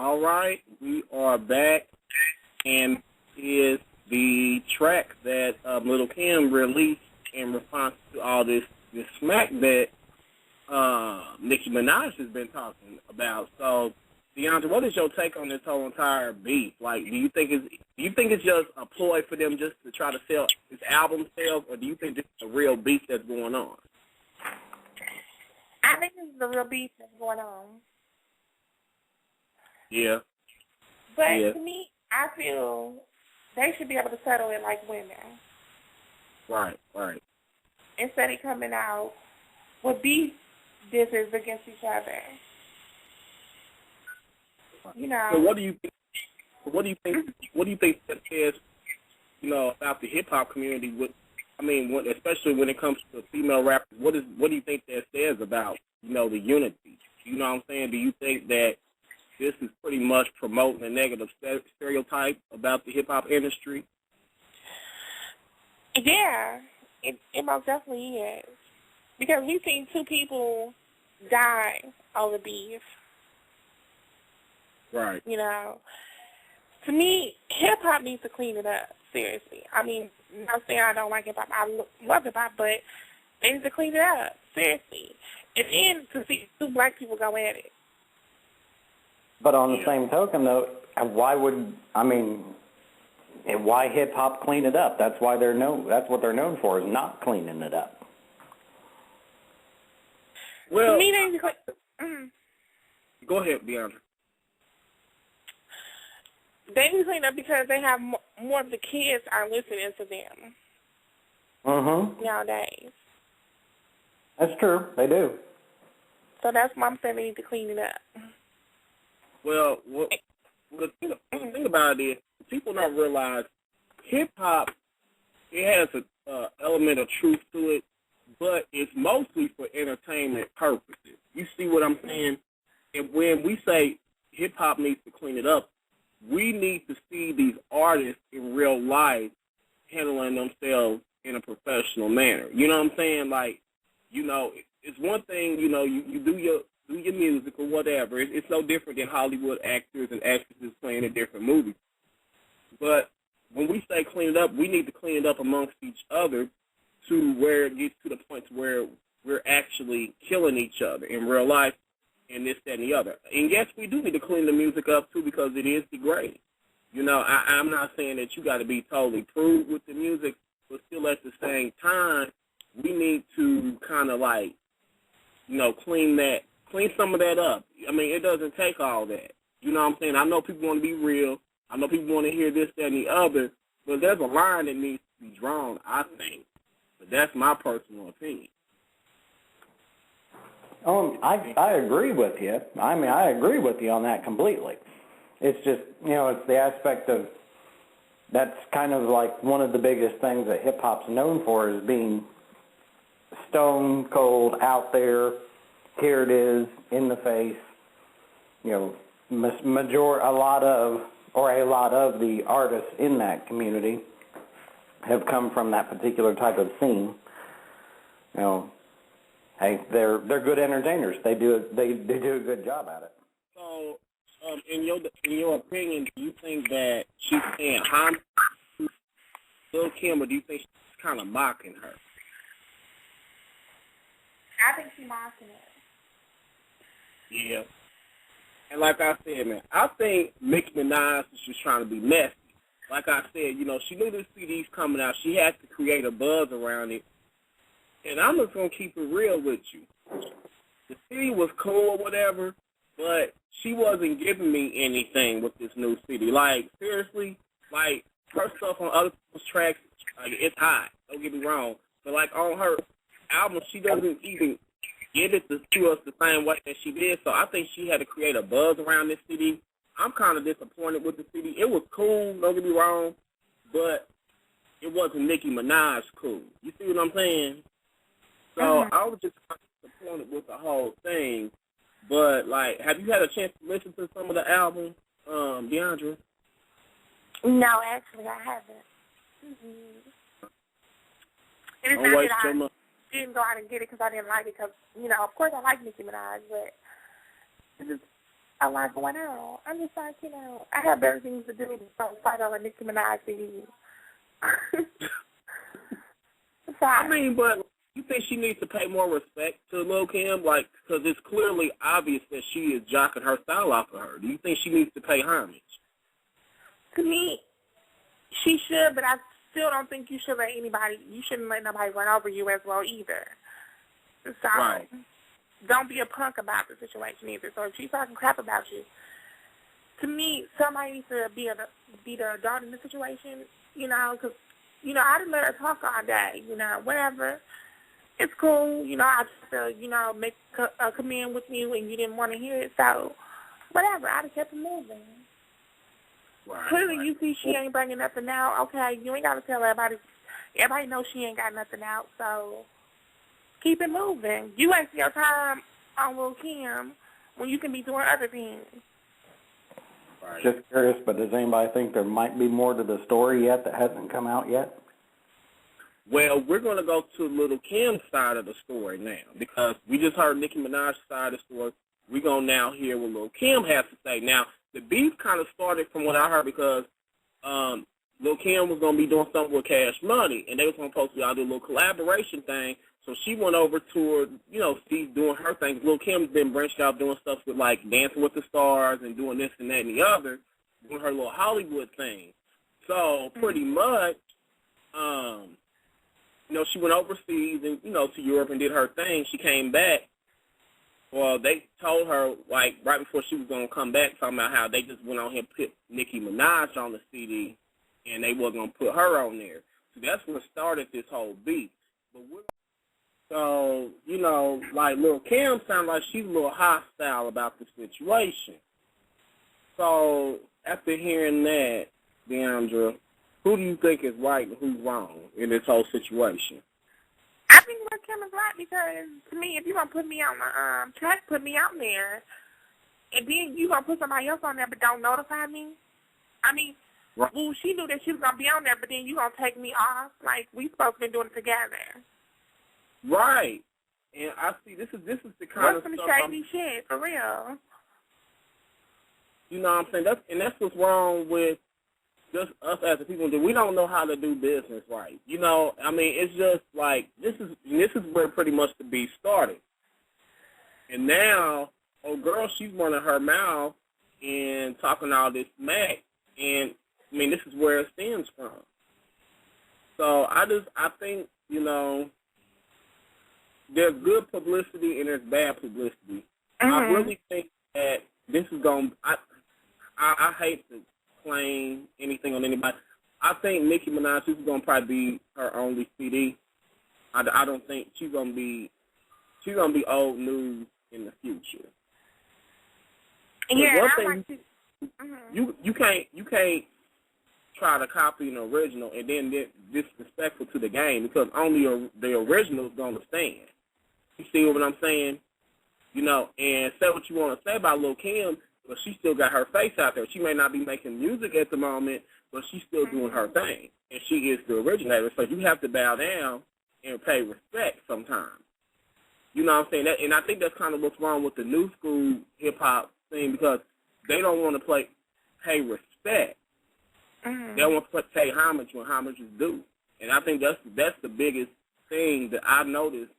All right, we are back, and is the track that Little Kim released in response to all this smack that Nicki Minaj has been talking about. So, DeAndre, what is your take on this whole entire beef? Like, do you think it's just a ploy for them just to try to sell this album sales, or do you think this is a real beef that's going on? I think this is the real beef that's going on. Yeah. But to me, I feel they should be able to settle it like women. Right. Instead of coming out with beef disses against each other. You know. So what do you think that says, about the hip hop community? Especially when it comes to female rappers, what do you think that says about, the unity? You know what I'm saying? Do you think that this is pretty much promoting a negative stereotype about the hip hop industry? Yeah, it most definitely is. Because we've seen two people die over beef. Right. To me, hip hop needs to clean it up. Seriously. I mean, I'm not saying I don't like hip hop. I love hip hop, but they need to clean it up. Seriously. And then to see two black people go at it. But on the same token, though, why hip hop clean it up? That's why they're known. That's what they're known for, is not cleaning it up. Well, to me, they need to go ahead, DeAndre. They need to clean up because they have more of the kids are listening to them. Nowadays. That's true. They do. So that's why I'm saying they need to clean it up. Well, the thing about it is, people don't realize hip-hop, it has an element of truth to it, but it's mostly for entertainment purposes. You see what I'm saying? And when we say hip-hop needs to clean it up, we need to see these artists in real life handling themselves in a professional manner. You know what I'm saying? Like, it's one thing, you do your music or whatever. It's no different than Hollywood actors and actresses playing in different movies. But when we say clean it up, we need to clean it up amongst each other to where it gets to the point where we're actually killing each other in real life and this, that, and the other. And yes, we do need to clean the music up, too, because it is degrading. I'm not saying that you got to be totally prude with the music, but still at the same time, we need to kind of like, clean some of that up. I mean, it doesn't take all that. You know what I'm saying? I know people want to be real. I know people want to hear this, that, and the other, but there's a line that needs to be drawn, I think. But that's my personal opinion. I agree with you. I agree with you on that completely. It's just, it's the aspect of, that's kind of like one of the biggest things that hip-hop's known for, is being stone cold, out there. Here it is, in the face. A lot of the artists in that community have come from that particular type of scene. Hey, they're good entertainers. They do a good job at it. So, in your opinion, do you think that she's saying harm to Lil Kim, or do you think she's kind of mocking her? I think she's mocking it. Yeah. And like I said, man, I think Nicki Minaj is just trying to be messy. Like I said, she knew this CD's coming out. She had to create a buzz around it. And I'm just going to keep it real with you. The CD was cool or whatever, but she wasn't giving me anything with this new CD. Like, seriously, like, her stuff on other people's tracks, like, it's hot. Don't get me wrong. But, like, on her album, she doesn't even get it to us the same way that she did. So I think she had to create a buzz around this CD. I'm kind of disappointed with the CD. It was cool, don't get me wrong, but it wasn't Nicki Minaj cool. You see what I'm saying? So I was just kind of disappointed with the whole thing. But, like, have you had a chance to listen to some of the album, DeAndre? No, actually, I haven't. It's not that I didn't go out and get it because I didn't like it. Because, of course I like Nicki Minaj, but a lot going on. I'm just like, I have better things to do than fight over Nicki Minaj CD. I mean, but you think she needs to pay more respect to Lil Kim? Like, because it's clearly obvious that she is jocking her style off of her. Do you think she needs to pay homage? To me, she should, but I still don't think you shouldn't let nobody run over you as well either. So, right. Don't be a punk about the situation either. So if she's talking crap about you, to me, somebody needs to be the adult in the situation, because, I didn't let her talk all day, whatever. It's cool, I just, make a command with you and you didn't want to hear it, so whatever, I'd have kept it moving. Right, Clearly, you see she ain't bringing nothing out. Okay, you ain't got to tell everybody. Everybody knows she ain't got nothing out, so keep it moving. You waste your time on Lil Kim when you can be doing other things. Right. Just curious, but does anybody think there might be more to the story yet that hasn't come out yet? Well, we're going to go to Lil Kim's side of the story now because we just heard Nicki Minaj's side of the story. We're going to now hear what Lil Kim has to say. Now, the beef kind of started from what I heard because Lil Kim was going to be doing something with Cash Money, and they was going to supposed to do a little collaboration thing. So she went over to her, she's doing her thing. Lil Kim's been branched out doing stuff with, like, Dancing with the Stars and doing this and that and the other, doing her little Hollywood thing. So pretty much, she went overseas and, to Europe and did her thing. She came back. Well, they told her, like, right before she was going to come back, talking about how they just went on here and put Nicki Minaj on the CD, and they wasn't going to put her on there. So that's what started this whole beef. So, like, Lil Kim sounds like she's a little hostile about the situation. So, after hearing that, Deandra, who do you think is right and who's wrong in this whole situation? I think Lil Kim is right because, to me, if you're going to put me on the track, put me out there. And then you're going to put somebody else on there but don't notify me. I mean, right. Well, she knew that she was going to be on there, but then you're going to take me off. Like, we supposed to be doing it together. Right. And I see this is the kind of stuff. What's some shady shit, for real? You know what I'm saying? That's what's wrong with just us as a people. We don't know how to do business right. I mean, it's just like this is where pretty much the beef started. And now, girl, she's running her mouth and talking all this smack. And I mean, this is where it stems from. So I think, there's good publicity and there's bad publicity. Mm-hmm. I really think that this is going to, I hate to claim anything on anybody. I think Nicki Minaj, this is going to probably be her only CD. I don't think she's going to be old news in the future. Yeah, you can't try to copy an original and then get disrespectful to the game because only the original is going to stand. You see what I'm saying? And say what you want to say about Lil Kim, but she still got her face out there. She may not be making music at the moment, but she's still doing her thing, and she is the originator. So you have to bow down and pay respect sometimes. You know what I'm saying? And I think that's kind of what's wrong with the new school hip-hop thing because they don't want to pay respect. They want to pay homage when homage is due. And I think that's the biggest thing that I've noticed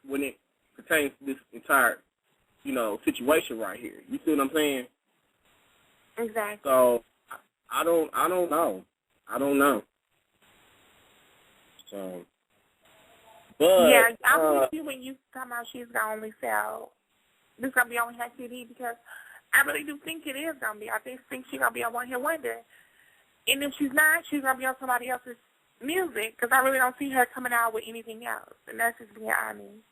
when it pertains to this entire, situation right here. You see what I'm saying? Exactly. So I don't know. I don't know. So, but yeah, I'm with you when you talk about she's gonna only sell. This gonna be on her CD because I really do think it is gonna be. I think she's gonna be on One Hit Wonder, and if she's not, she's gonna be on somebody else's music because I really don't see her coming out with anything else, and that's just being honest.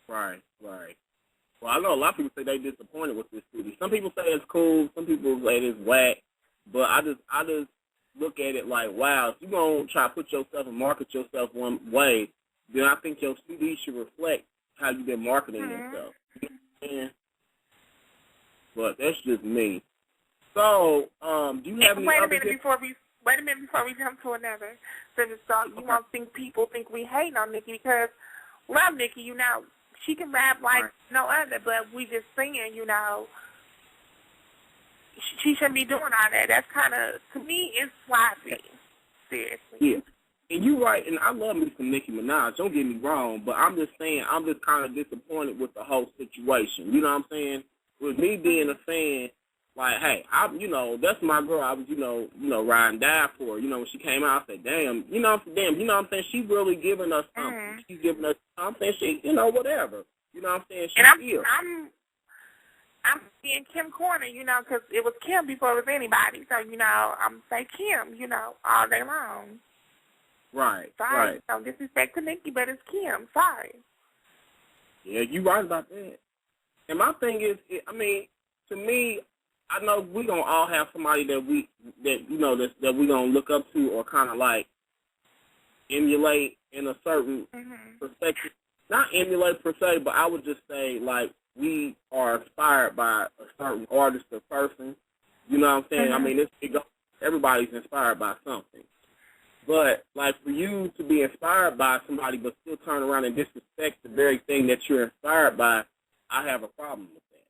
Right. Well, I know a lot of people say they disappointed with this CD. Some people say it's cool. Some people say it's whack. But I just look at it like, wow, if you're going to try to put yourself and market yourself one way, then I think your CD should reflect how you've been marketing yourself. You know what I'm saying? But that's just me. So, do you have any Wait a other... minute before we jump to another. So you won't think people think we hate on Nicki because, well, Nicki, She can rap like no other, but we just saying, you know, she shouldn't be doing all that. That's kind of, to me, it's sloppy. Seriously. Yeah. And you're right, and I love me some Nicki Minaj. Don't get me wrong, but I'm just saying, I'm just kind of disappointed with the whole situation. You know what I'm saying? With me being a fan, like, hey, you know, that's my girl. I was, you know, riding die for her. You know, when she came out, I said, damn, you know what I'm saying? She's really giving us something. Mm-hmm. She's giving us, you know what I'm saying? She, you know, whatever. You know what I'm saying? She's And I'm in Kim corner, you know, because it was Kim before it was anybody. So, you know, I'm say Kim, you know, all day long. Right. Sorry. Right. No disrespect to Nicki, but it's Kim. Sorry. Yeah, you're right about that. And my thing is, I mean, to me, I know we gonna all have somebody that we gonna look up to or kind of like emulate in a certain perspective. Not emulate per se, but I would just say like we are inspired by a certain artist or person. You know what I'm saying? I mean, everybody's inspired by something. But like for you to be inspired by somebody but still turn around and disrespect the very thing that you're inspired by, I have a problem with that.